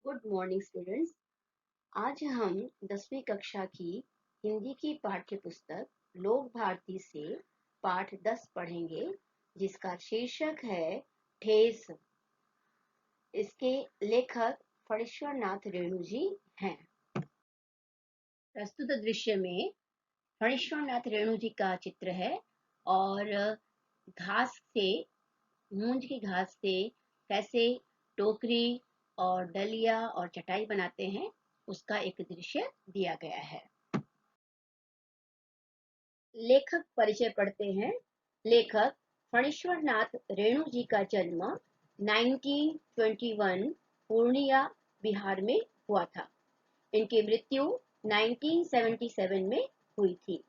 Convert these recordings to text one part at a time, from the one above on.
Good morning students. आज हम 10वीं कक्षा की हिंदी की पाठ्य पुस्तक लोक भारती से पाठ 10 पढ़ेंगे, जिसका शीर्षक है ठेस। इसके लेखक फणीश्वर नाथ रेणु जी हैं। प्रस्तुत दृश्य में फणीश्वर नाथ रेणु जी का चित्र है और घास से, मूंज की घास से कैसे टोकरी और डलिया और चटाई बनाते हैं, उसका एक दृश्य दिया गया है। लेखक परिचय पढ़ते हैं। लेखक फणीश्वर नाथ रेणु जी का जन्म 1921 पूर्णिया, बिहार में हुआ था। इनकी मृत्यु 1977 में हुई थी।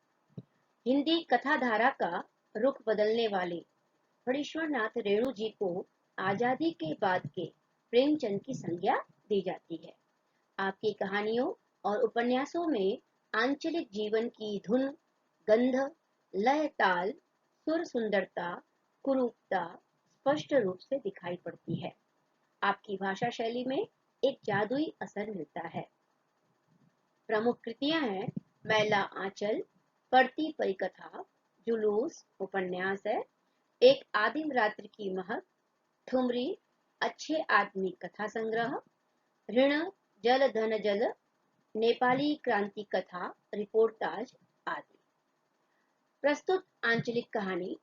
हिंदी कथाधारा का रुख बदलने वाले फणीश्वर नाथ रेणु जी को आजादी के बाद के प्रेमचंद की संज्ञा दी जाती है। आपकी कहानियों और उपन्यासों में आंचलिक जीवन की धुन, गंध, लय, ताल, सुर सुंदरता, कुरूपता स्पष्ट रूप से दिखाई पड़ती है। आपकी भाषा शैली में एक जादुई असर मिलता है। प्रमुख कृतियां हैं मैला आंचल, पड़ती परिकथा, जुलूस उपन्यास है, एक आदिम रात्रि की महक, ठुमरी, अच्छे आदमी कथा संग्रह, ऋण, जल धन जल, नेपाली क्रांति कथा, रिपोर्टाज आदि। प्रस्तुत आंचलिक कहानी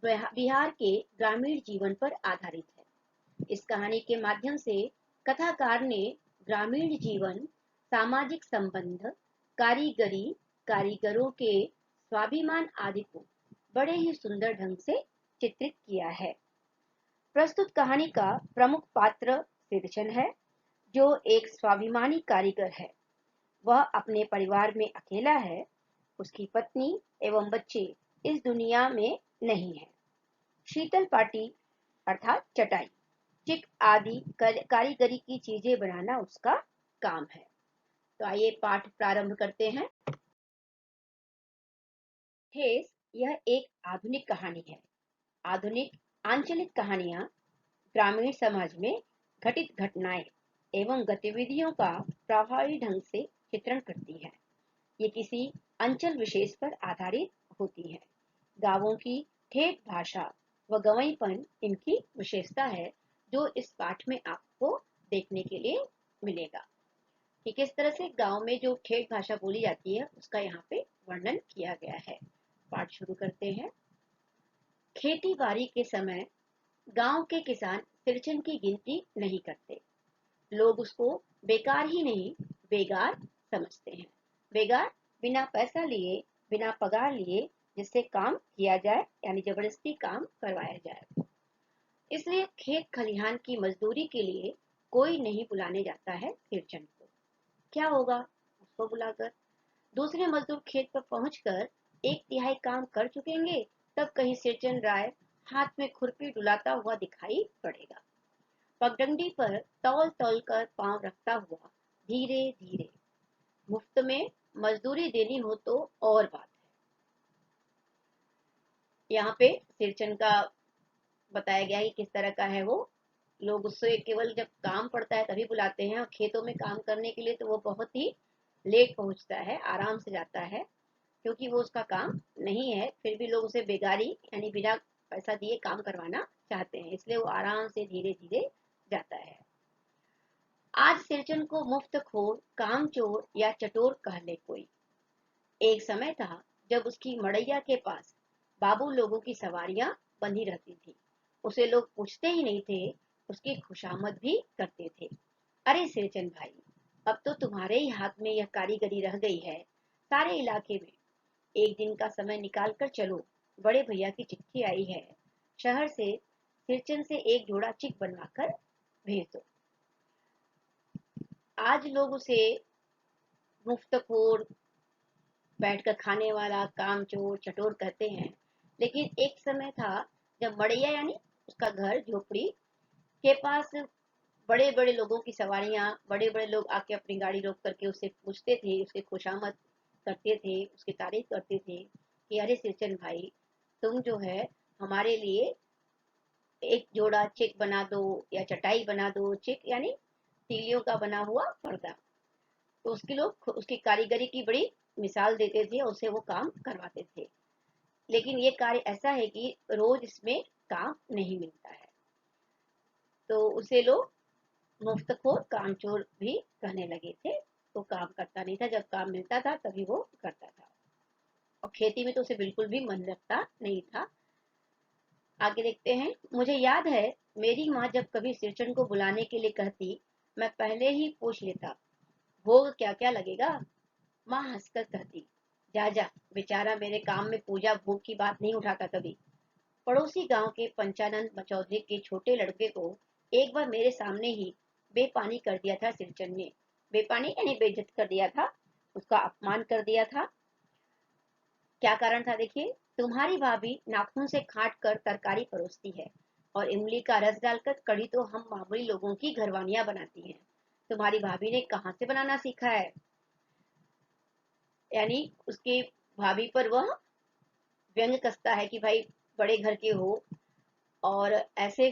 बिहार के ग्रामीण जीवन पर आधारित है। इस कहानी के माध्यम से कथाकार ने ग्रामीण जीवन, सामाजिक संबंध, कारीगरी, कारीगरों के स्वाभिमान आदि को बड़े ही सुंदर ढंग से चित्रित किया है। प्रस्तुत कहानी का प्रमुख पात्र सिरचन है, जो एक स्वाभिमानी कारीगर है। वह अपने परिवार में अकेला है। उसकी पत्नी एवं बच्चे इस दुनिया में नहीं है। शीतल पाटी अर्थात चटाई, चिक आदि कारीगरी की चीजें बनाना उसका काम है। तो आइए पाठ प्रारंभ करते हैं। ठेस यह एक आधुनिक कहानी है। आधुनिक आंचलिक कहानियां ग्रामीण समाज में घटित घटनाएं एवं गतिविधियों का प्रभावी ढंग से चित्रण करती है। ये किसी अंचल विशेष पर आधारित होती है। गांवों की ठेठ भाषा व गंवईपन इनकी विशेषता है, जो इस पाठ में आपको देखने के लिए मिलेगा कि किस तरह से गांव में जो ठेठ भाषा बोली जाती है उसका यहाँ पे वर्णन किया गया है। पाठ शुरू करते हैं। खेती बाड़ी के समय गांव के किसान सिरचन की गिनती नहीं करते। लोग उसको बेकार ही नहीं, बेगार समझते हैं। बेगार बिना पैसा लिए, बिना पगार लिए जिससे काम किया जाए, यानी जबरदस्ती काम करवाया जाए। इसलिए खेत खलिहान की मजदूरी के लिए कोई नहीं बुलाने जाता है सिरचन को। क्या होगा उसको बुलाकर? दूसरे मजदूर खेत पर पहुंचकर एक तिहाई काम कर चुकेंगे, तब कहीं सिरचन राय हाथ में खुरपी डुलाता हुआ दिखाई पड़ेगा। पगडंडी पर तौल तौल कर पांव रखता हुआ धीरे धीरे। मुफ्त में मजदूरी देनी हो तो और बात है। यहाँ पे सिरचन का बताया गया है कि किस तरह का है वो। लोग उससे केवल जब काम पड़ता है तभी बुलाते हैं, और खेतों में काम करने के लिए तो वो बहुत ही लेट पहुंचता है, आराम से जाता है, क्योंकि वो उसका काम नहीं है। फिर भी लोग उसे बेगारी यानी बिना पैसा दिए काम करवाना चाहते हैं, इसलिए वो आराम से धीरे धीरे जाता है। आज सिरचन को मुफ्तखोर, कामचोर या चटोर कह ले कोई। एक समय था जब उसकी मड़ैया के पास बाबू लोगों की सवारियां बंधी रहती थी। उसे लोग पूछते ही नहीं थे, उसकी खुशामद भी करते थे। अरे सिरचन भाई, अब तो तुम्हारे ही हाथ में यह कारीगरी रह गई है। सारे इलाके में एक दिन का समय निकाल कर चलो, बड़े भैया की चिट्ठी आई है। शहर से सिरचन से एक जोड़ा चिक बनवाकर भेज दो। आज लोग उसे मुफ्तखोर, बैठकर खाने वाला, कामचोर, चटोर कहते हैं। लेकिन एक समय था जब मड़ैया यानी उसका घर, झोपड़ी के पास बड़े बड़े लोगों की सवारियां, बड़े बड़े लोग आके अपनी गाड़ी रोक करके उससे पूछते थे, उसकी खुशामद करते थे, उसकी तारीफ करते थे कि अरे सिरचन भाई, तुम जो है हमारे लिए एक जोड़ा चिक बना दो या चटाई बना दो। चिक यानी तीलियों का बना हुआ पर्दा। तो उसके लोग उसकी कारीगरी की बड़ी मिसाल देते थे और उससे वो काम करवाते थे। लेकिन ये कार्य ऐसा है कि रोज इसमें काम नहीं मिलता है, तो उसे लोग मुफ्तखोर कामचोर भी कहने लगे थे। वो काम करता नहीं था, जब काम मिलता था तभी वो करता था, और खेती में तो उसे बिल्कुल भी मन लगता नहीं था। आगे देखते हैं। मुझे याद है, मेरी माँ जब कभी सिरचन को बुलाने के लिए कहती, मैं पहले ही पूछ लेता, भोग क्या क्या लगेगा। माँ हंसकर कहती, जा जा, बेचारा मेरे काम में पूजा भोग की बात नहीं उठाता कभी। पड़ोसी गांव के पंचानंद चौधरी के छोटे लड़के को एक बार मेरे सामने ही बेपानी कर दिया था सिरचन ने। बेपानी यानी बेइज्जत कर दिया था, उसका अपमान कर दिया था। क्या कारण था देखिए। तुम्हारी भाभी नाखून से काट कर तरकारी परोसती है और इमली का रस डालकर कढ़ी तो हम मामूली लोगों की घरवानियां बनाती हैं। तुम्हारी भाभी ने कहाँ से बनाना सीखा है। यानी उसकी भाभी पर वह व्यंग कसता है कि भाई बड़े घर के हो और ऐसे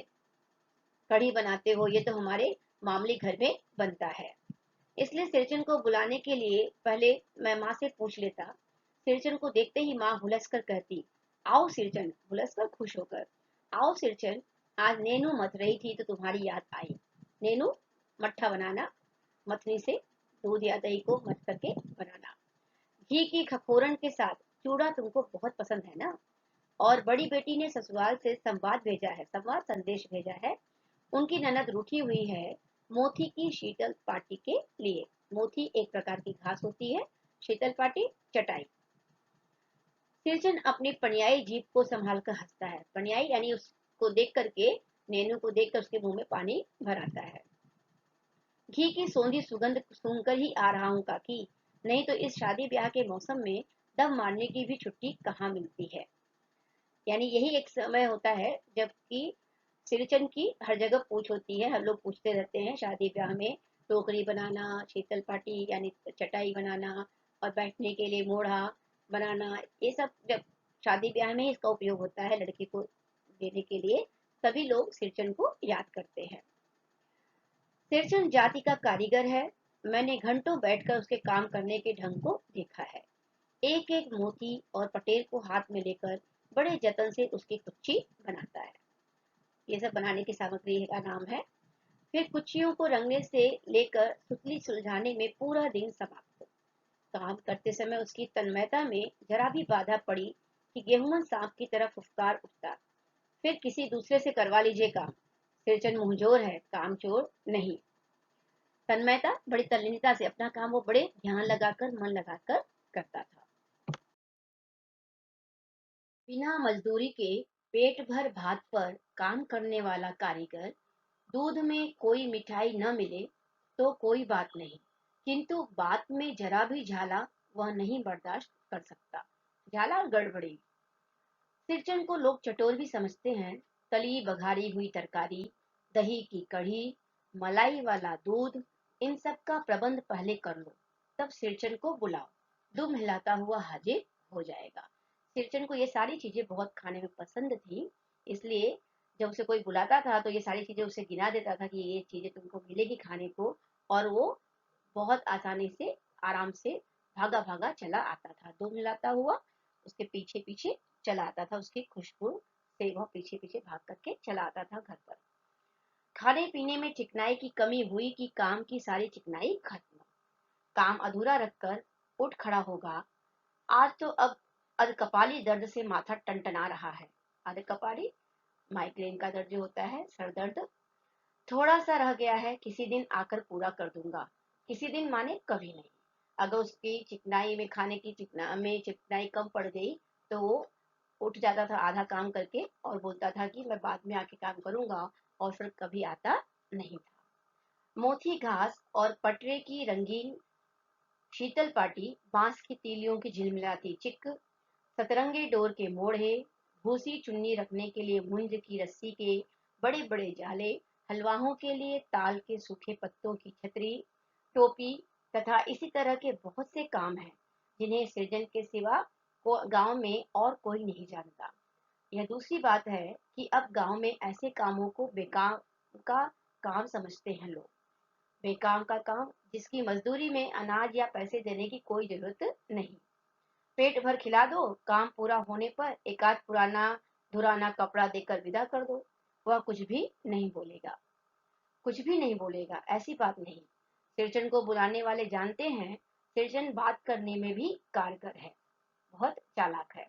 कढ़ी बनाते हो, ये तो हमारे मामूली घर में बनता है। इसलिए सिरचन को बुलाने के लिए पहले मैं माँ से पूछ लेता। सिरचन को देखते ही माँ हुलस कर कहती, आओ सिरचन, हुलस कर खुश होकर, आओ सिरचन, आज नेनू मथ रही थी तो तुम्हारी याद आई। नेनू, मट्ठा बनाना, मथनी से दूध या दही को मथ करके बनाना। घी की खखोरन के साथ चूड़ा तुमको बहुत पसंद है ना। और बड़ी बेटी ने ससुराल से संवाद भेजा है, संवाद संदेश भेजा है। उनकी ननद रूठी हुई है मोती की शीतल पाटी के लिए। मोती एक प्रकार की घास होती है, शीतल पाटी चटाई। सिरचन अपनी पनियाई जीभ को संभाल कर हंसता है। पनियाई यानी उसको देख करके, नेनू को देख कर उसके मुंह में पानी भर आता है। घी की सौंधी सुगंध सूंघकर ही आ रहा हूँ काकी, नहीं तो इस शादी ब्याह के मौसम में दम मारने की भी छुट्टी कहाँ मिलती है। यानी यही एक समय होता है जबकि सिरचन की हर जगह पूछ होती है, हर लोग पूछते रहते हैं शादी ब्याह में। टोकरी बनाना, शीतल पाटी यानी चटाई बनाना, और बैठने के लिए मोढ़ा बनाना, ये सब जब शादी ब्याह में ही इसका उपयोग होता है लड़की को देने के लिए, सभी लोग सिरचन को याद करते हैं। सिरचन जाति का कारीगर है। मैंने घंटों बैठकर उसके काम करने के ढंग को देखा है। एक एक मोती और पटेल को हाथ में लेकर बड़े जतन से उसकी कुच्ची बनाता है। ये सब बनाने की सामग्री का नाम है। फिर कुच्चियों को रंगने से लेकर सुतली सुलझाने में पूरा दिन समाप्त। काम करते समय उसकी तन्मयता में जरा भी बाधा पड़ी कि गेहूं सांप की तरह फुफकार उठता, फिर किसी दूसरे से करवा लीजिए काम। सिरचन मुंहजोर है, काम चोर नहीं। तन्मयता, बड़ी तल्लीनता से अपना काम वो बड़े ध्यान लगाकर, मन लगाकर करता था। बिना मजदूरी के पेट भर भात पर काम करने वाला कारीगर, दूध में कोई मिठाई न मिले तो कोई बात नहीं, किंतु बात में जरा भी झाला वह नहीं बर्दाश्त कर सकता। झाला और गड़बड़ी। सिरचन को लोग चटोर भी समझते हैं। तली बघारी हुई तरकारी, दही की कढ़ी, मलाई वाला दूध, इन सब का प्रबंध पहले कर लो, तब सिरचन को बुलाओ, दुम हिलाता हुआ हाजिर हो जाएगा। सिरचन को ये सारी चीजें बहुत खाने में पसंद थी, इसलिए जब उसे कोई बुलाता था तो ये सारी चीजें उसे गिना देता था कि ये चीजें तुमको मिलेगी खाने को, और वो बहुत आसानी से, आराम से भागा भागा चला आता था, दुम हिलाता हुआ उसके पीछे पीछे चला आता था, उसकी खुशबू से वह पीछे पीछे भाग करके चला आता था घर पर। खाने पीने में चिकनाई की कमी हुई कि काम की सारी चिकनाई खत्म। काम अधूरा रखकर उठ खड़ा होगा। आज तो अब अधकपाली दर्द से माथा टनटना रहा है। अधकपाली माइग्रेन का दर्द जो होता है, सर दर्द। थोड़ा सा रह गया है, किसी दिन आकर पूरा कर दूंगा। किसी दिन माने कभी नहीं। अगर उसकी चिकनाई में, खाने की चिकनाई कम पड़ गई तो वो उठ जाता था आधा काम करके और बोलता था कि मैं बाद में आके काम करूंगा, और फिर कभी आता नहीं था। मोथी घास और पटरे की रंगीन शीतल पाटी, बांस की तीलियों की झिलमिलाती चिक, सतरंगे डोर के मोढ़े, भूसी चुन्नी रखने के लिए मुंज की रस्सी के बड़े बड़े जाले, हलवाहों के लिए ताल के सूखे पत्तों की छतरी, टोपी, तथा इसी तरह के बहुत से काम हैं जिन्हें सृजन के सिवा को गांव में और कोई नहीं जानता। यह दूसरी बात है कि अब गांव में ऐसे कामों को बेकार का काम समझते हैं लोग। बेकाम का काम जिसकी मजदूरी में अनाज या पैसे देने की कोई जरूरत नहीं। पेट भर खिला दो, काम पूरा होने पर एक आध पुराना धुराना कपड़ा देकर विदा कर दो, वह कुछ भी नहीं बोलेगा। कुछ भी नहीं बोलेगा ऐसी बात नहीं। सिरचन को बुलाने वाले जानते हैं सिरचन बात करने में भी कारगर है, बहुत चालाक है।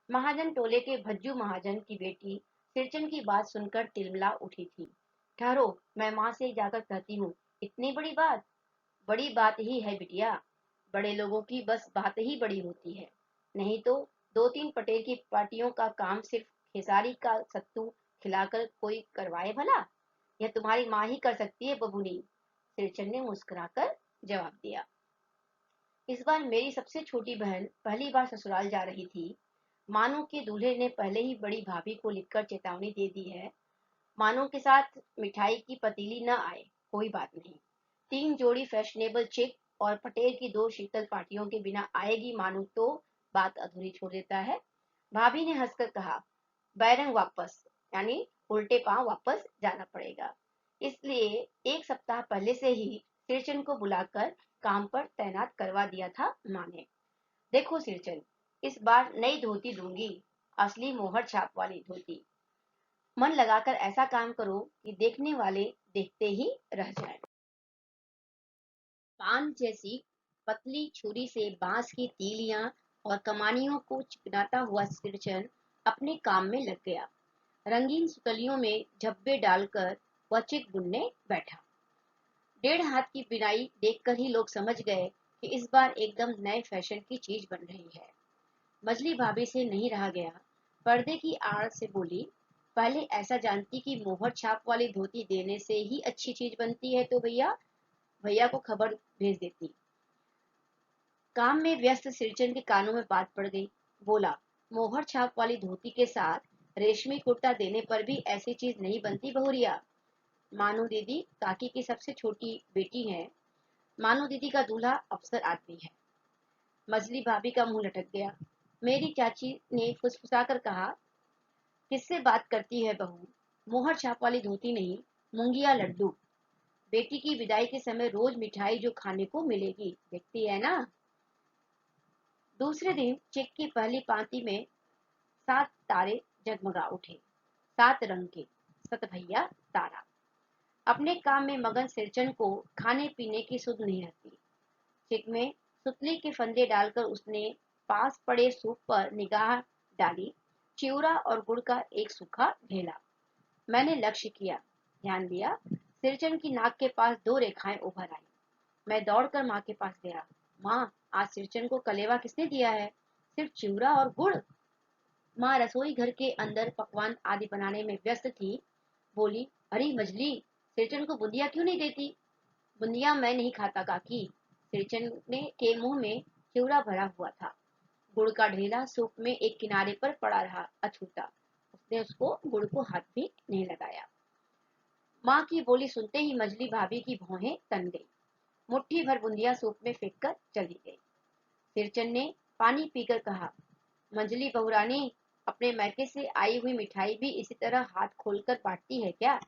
महाजन टोले के भज्जू महाजन की बेटी सिरचन की बात सुनकर तिलमिला उठी थी। ठहरो, मैं माँ से जाकर कहती हूँ। इतनी बड़ी बात? बड़ी बात ही है बिटिया। बड़े लोगों की बस बात ही बड़ी होती है। नहीं तो दो तीन पटेल की पार्टियों का काम सिर्फ खेसारी का सत्तू खिलाकर कोई करवाए भला? यह तुम्हारी माँ ही कर सकती है बबूनी। सिरचन ने मुस्कुराकर जवाब दिया। इस बार मेरी सबसे छोटी बहन पहली बार ससुराल जा रही थी। मानो के दूल्हे ने पहले ही बड़ी भाभी को लिखकर चेतावनी दे दी है। मानो के साथ मिठाई की पतीली न आए, कोई बात नहीं। 3 जोड़ी फैशनेबल चिक और पटेल की 2 शीतल पार्टियों के बिना आएगी मानो तो बात अधूरी छोड़ देता है। भाभी ने हंसकर कहा, बैरंग वापस, यानी उल्टे पांव वापस जाना पड़ेगा। इसलिए 1 सप्ताह पहले से ही सिरचन को बुलाकर काम पर तैनात करवा दिया था माँ ने। देखो सिरचन, इस बार नई धोती दूंगी, असली मोहर छाप वाली धोती। मन लगाकर ऐसा काम करो कि देखने वाले देखते ही रह जाएं। पान जैसी पतली छुरी से बांस की तीलियां और कमानियों को चिकनाता हुआ सिरचन अपने काम में लग गया। रंगीन सुतलियों में झब्बे डालकर वह चिक बुनने बैठा। 1.5 हाथ की बिनाई देखकर ही लोग समझ गए कि इस बार एकदम नए फैशन की चीज बन रही है। मजली भाभी से नहीं रहा गया, पर्दे की आड़ से बोली, पहले ऐसा जानती कि मोहर छाप वाली धोती देने से ही अच्छी चीज बनती है तो भैया भैया को खबर भेज देती। काम में व्यस्त सिरचन के कानों में बात पड़ गई। बोला, मोहर छाप वाली धोती के साथ रेशमी कुर्ता देने पर भी ऐसी चीज नहीं बनती बहुरिया। मानू दीदी काकी की सबसे छोटी बेटी है। मानू दीदी का दूल्हा अफसर आदमी है। मजली भाभी का मुंह लटक गया। मेरी चाची ने फुसफुसाकर कहा, किससे बात करती है बहू? मोहर छाप वाली धोती नहीं, मुंगिया लड्डू। बेटी की विदाई के समय रोज मिठाई जो खाने को मिलेगी, देखती है ना। दूसरे दिन चेक की पहली पांति में 7 तारे जगमगा उठे। 7 रंग के सत भैया तारा। अपने काम में मगन सिरचन को खाने पीने की सुध नहीं रहती। चिक में सुतली के फंदे डालकर उसने पास पड़े सूप पर निगाह डाली। चिवड़ा और गुड़ का एक सूखा ढेला। मैंने लक्ष्य किया, ध्यान दिया। सिरचन की नाक के पास 2 रेखाएं उभर आई। मैं दौड़कर माँ के पास गया। माँ, आज सिरचन को कलेवा किसने दिया है? सिर्फ चिवड़ा और गुड़। माँ रसोई घर के अंदर पकवान आदि बनाने में व्यस्त थी। बोली, अरे मजली, सिरचन को बुंदिया क्यों नहीं देती? बुंदिया मैं नहीं खाता काकी। सिरचन ने के मुंह में चिवड़ा भरा हुआ था। गुड़ का ढेला सूप में एक किनारे पर पड़ा रहा अछूता। उसने उसको गुड़ को हाथ भी नहीं लगाया। माँ की बोली सुनते ही मजली भाभी की भौहें तन गई। मुट्ठी भर बुंदिया सूप में फेंक कर चली गई। सिरचन ने पानी पीकर कहा, मंजली बहुरानी, अपने मैके से आई हुई मिठाई भी इसी तरह हाथ खोलकर बांटती है क्या?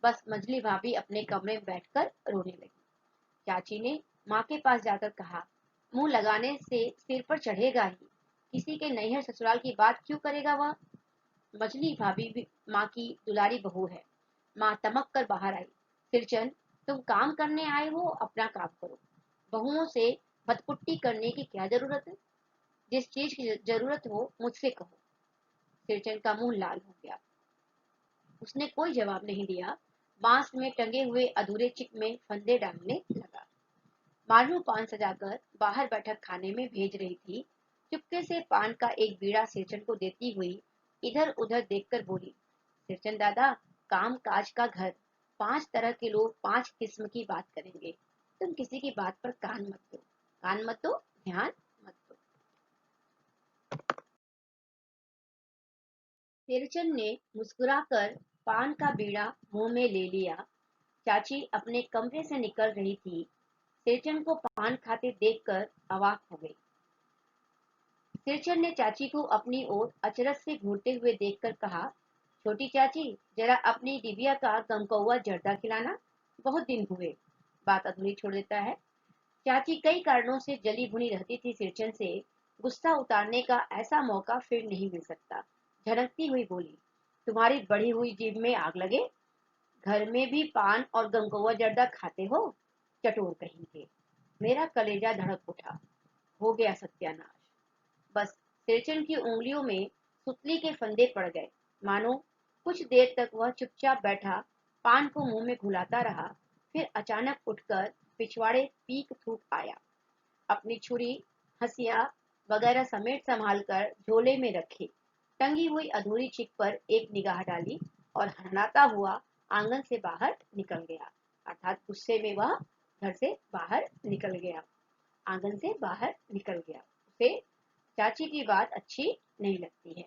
बस मजली भाभी अपने कमरे में बैठकर रोने लगी। चाची ने माँ के पास जाकर कहा, मुंह लगाने से सिर पर चढ़ेगा ही, किसी के नैहर ससुराल की बात क्यों करेगा वह? मछली भाभी भी माँ की दुलारी बहू है। माँ तमक कर बाहर आई। सिरचन, तुम काम करने आए हो, अपना काम करो। बहुओं से बदपुट्टी करने की क्या जरूरत है? जिस चीज की जरूरत हो मुझसे कहो। सिरचन का मुंह लाल हो गया। उसने कोई जवाब नहीं दिया। बांस में टंगे हुए अधूरे चिक में फंदे डालने लगा। मालू पान सजाकर बाहर बैठक खाने में भेज रही थी। चुपके से पान का एक बीड़ा सिरचन को देती हुई इधर उधर देखकर बोली, सिरचन दादा, काम काज का घर, 5 तरह के लोग 5 किस्म की बात करेंगे। तुम किसी की बात पर कान मत दो। कान मत दो, ध्यान मत दो। सिरचन ने मुस्कुराकर पान का बीड़ा मुंह में ले लिया। चाची अपने कमरे से निकल रही थी। सिरचन को पान खाते देखकर अवाक हो गई। सिरचन ने चाची को अपनी ओर अचरज से घूरते हुए देखकर कहा, छोटी चाची, जरा अपनी डिबिया का गमकौआ जर्दा खिलाना, बहुत दिन हुए। बात अधूरी छोड़ देता है। चाची कई कारणों से जली भुनी रहती थी सिरचन से, गुस्सा उतारने का ऐसा मौका फिर नहीं मिल सकता। झनकती हुई बोली, तुम्हारी बढ़ी हुई जीभ में आग लगे, घर में भी पान और गंगौवा जर्दा खाते हो, चटोर कहीं के। मेरा कलेजा धड़क उठा। हो गया सत्यानाश। बस सिरचन की उंगलियों में सुतली के फंदे पड़ गए। मानो कुछ देर तक वह चुपचाप बैठा पान को मुंह में घुलाता रहा, फिर अचानक उठकर पिछवाड़े पीक थूक आया। अपनी छुरी, हंसिया वगैरह समेट संभाल कर झोले में रखी, टंगी हुई अधूरी चिक पर एक निगाह डाली और हर्राता हुआ आंगन से बाहर निकल गया। अर्थात गुस्से में वह घर से बाहर निकल गया, आंगन से बाहर निकल गया। उसे चाची की बात अच्छी नहीं लगती है।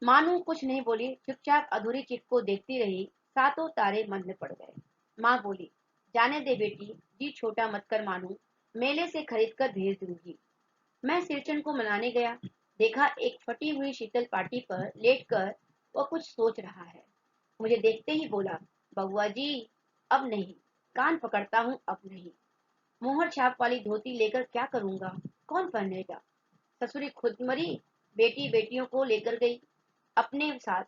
मानू कुछ नहीं बोली, चुपचाप अधूरी चिट को देखती रही। सातों तारे मन में पड़ गए। माँ बोली, जाने दे बेटी, जी छोटा मत कर मानू, मेले से खरीद कर भेज दूंगी। मैं सिरचन को मनाने गया, देखा एक फटी हुई शीतल पाटी पर लेटकर वह कुछ सोच रहा है। मुझे देखते ही बोला, बउआ जी अब नहीं, कान पकड़ता हूँ अब नहीं। मोहर छाप वाली धोती लेकर क्या करूंगा, कौन पहनेगा। ससुरी खुद मरी, बेटी बेटियों को लेकर गई अपने साथ।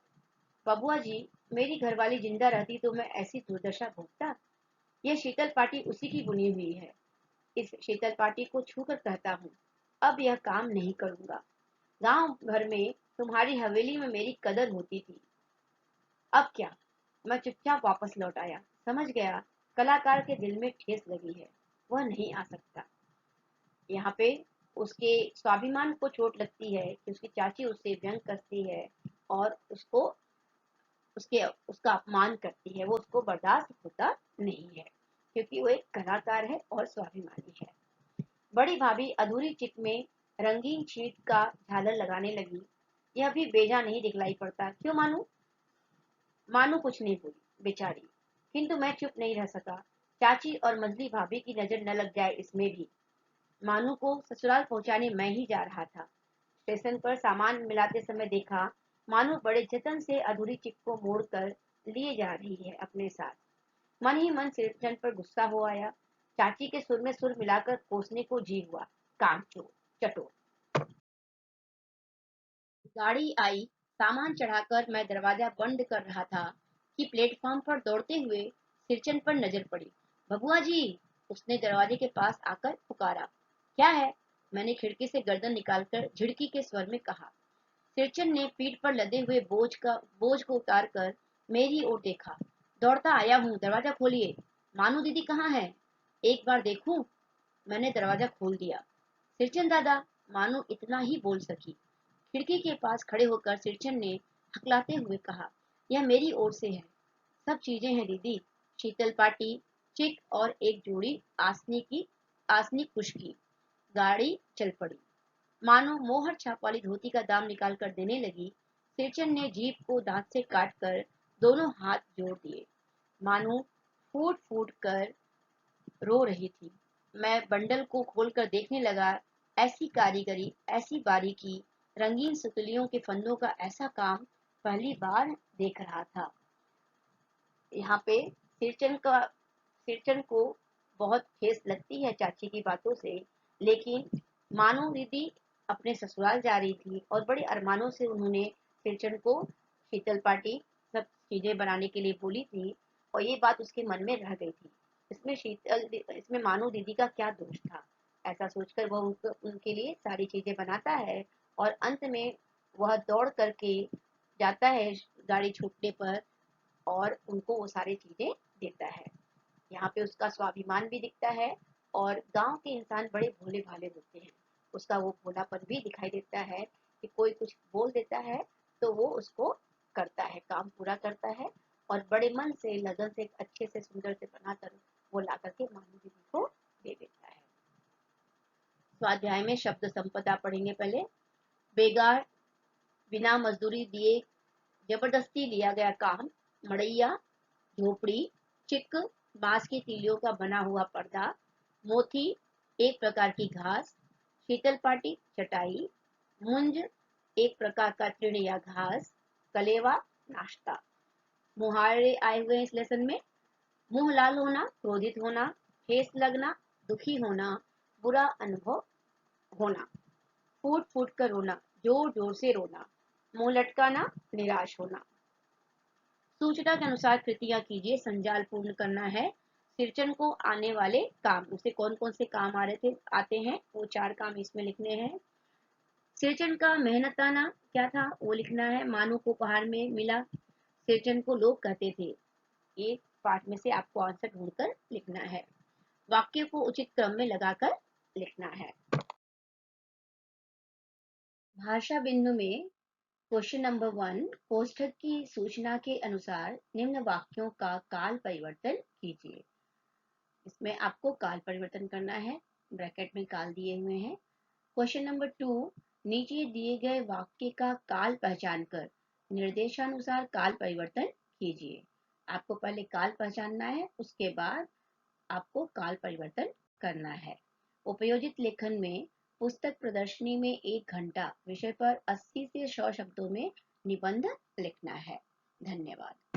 बबुआ जी, मेरी घरवाली जिंदा रहती तो मैं ऐसी दुर्दशा भोगता। यह शीतल पाटी उसी की बुनी हुई है। इस शीतल पाटी को छूकर कहता हूँ, अब यह काम नहीं करूंगा। गांव भर में तुम्हारी हवेली में मेरी कदर होती थी। अब क्या। मैं चुपचाप वापस लौट आया। समझ गया कलाकार के दिल में ठेस लगी है, वह नहीं आ सकता। यहाँ पे उसके स्वाभिमान को चोट लगती है कि उसकी चाची उससे व्यंग कसती है और उसको उसके उसका अपमान करती है। वो उसको बर्दाश्त होता नहीं है क्योंकि वो एक कलाकार है और स्वाभिमानी है। बड़ी भाभी अधूरी चिट में रंगीन छीट का झालर लगाने लगी। यह भी बेजा नहीं दिखलाई पड़ता, क्यों मानू। मानू कुछ नहीं बोली बेचारी, किंतु मैं चुप नहीं रह सका। चाची और मजली भाभी की नजर न लग जाए इसमें भी। मानू को ससुराल पहुंचाने मैं ही जा रहा था। स्टेशन पर सामान मिलाते समय देखा मानू बड़े जतन से अधूरी चिक को मोड़कर लिए जा रही है अपने साथ। मन ही मन सिरचन पर गुस्सा हो आया। चाची के सुर में सुर मिलाकर कोसने को जी हुआ, कामचोर, चटोर। गाड़ी आई। सामान चढ़ाकर मैं दरवाजा बंद कर रहा था कि प्लेटफॉर्म पर दौड़ते हुए सिरचन पर नजर पड़ी। बबुआ जी, उसने दरवाजे के पास आकर पुकारा। क्या है, मैंने खिड़की से गर्दन निकालकर झिड़की के स्वर में कहा। सिरचन ने पीठ पर लदे हुए बोझ को उतार कर मेरी ओर देखा। दौड़ता आया हूँ, दरवाजा खोलिए। मानू दीदी कहाँ है, एक बार देखूं। मैंने दरवाजा खोल दिया। सिरचन दादा, मानू इतना ही बोल सकी। खिड़की के पास खड़े होकर सिरचन ने हकलाते हुए कहा, यह मेरी ओर से है, सब चीजें हैं दीदी, शीतल पाटी, चिक और एक जोड़ी आसनी कुश की। गाड़ी चल पड़ी। मानो मोहर छाप वाली धोती का दाम निकाल कर देने लगी। सिरचन ने जीप को दांत से काट कर दोनों हाथ जोड़ दिए। मानो फूट फूट कर रो रही थी। मैं बंडल को खोलकर देखने लगा। ऐसी कारीगरी, ऐसी बारीकी, रंगीन सुतलियों के फंदों का ऐसा काम पहली बार देख रहा था। यहाँ पे सिरचन को बहुत ठेस लगती है चाची की बातों से, लेकिन मानो दीदी अपने ससुराल जा रही थी और बड़े अरमानों से उन्होंने सिरचन को शीतल पाटी सब चीजें बनाने के लिए बोली थी और ये बात उसके मन में रह गई थी। इसमें मानो दीदी का क्या दोष था। ऐसा सोचकर वह उनके लिए सारी चीजें बनाता है और अंत में वह दौड़ करके जाता है गाड़ी छूटने पर और उनको वो सारी चीजें देता है। यहाँ पे उसका स्वाभिमान भी दिखता है और गांव के इंसान बड़े भोले भाले होते हैं। उसका वो भोलापन भी दिखाई देता है कि कोई कुछ बोल देता है तो वो उसको करता है, काम पूरा करता है और बड़े मन से लगन से अच्छे से सुंदर से बनाकर वो ला करके मानू दीदी को दे देता है। स्वाध्याय में शब्द संपदा पढ़ेंगे पहले। बेगार, बिना मजदूरी दिए जबरदस्ती लिया गया काम, मड़ैया, झोपड़ी, चिक, बांस की तीलियों का बना हुआ पर्दा, मोथी, एक प्रकार की घास, शीतल पाटी, चटाई, मुंज, एक प्रकार का तृण या घास, कलेवा, नाश्ता। मुहावरे आए हुए हैं इस लेसन में। मुंह लाल होना, क्रोधित होना, ठेस लगना, दुखी होना, बुरा अनुभव होना, फूट फूट कर रोना, जोर जोर से रोना, मुंह लटकाना, निराश होना। सूचना के अनुसार कृतियां कीजिए, संजाल पूर्ण करना है। सिरचन को आने वाले काम, उसे कौन कौन से काम आते हैं, वो 4 काम इसमें लिखने हैं। सिरचन का मेहनताना क्या था वो लिखना है। मानू को उपहार में मिला, सिरचन को लोग कहते थे। ये पाठ में से आपको आंसर ढूंढकर लिखना है। वाक्य को उचित क्रम में लगाकर लिखना है। भाषा बिंदु में क्वेश्चन नंबर 1, कोष्ठक की सूचना के अनुसार निम्न वाक्यों का काल परिवर्तन कीजिए। इसमें आपको काल परिवर्तन करना है, ब्रैकेट में काल दिए हुए हैं। क्वेश्चन नंबर 2, नीचे दिए गए वाक्य का काल पहचान कर निर्देशानुसार काल परिवर्तन कीजिए। आपको पहले काल पहचानना है, उसके बाद आपको काल परिवर्तन करना है। उपयोजित लेखन में पुस्तक प्रदर्शनी में 1 घंटा विषय पर 80 से 100 शब्दों में निबंध लिखना है। धन्यवाद।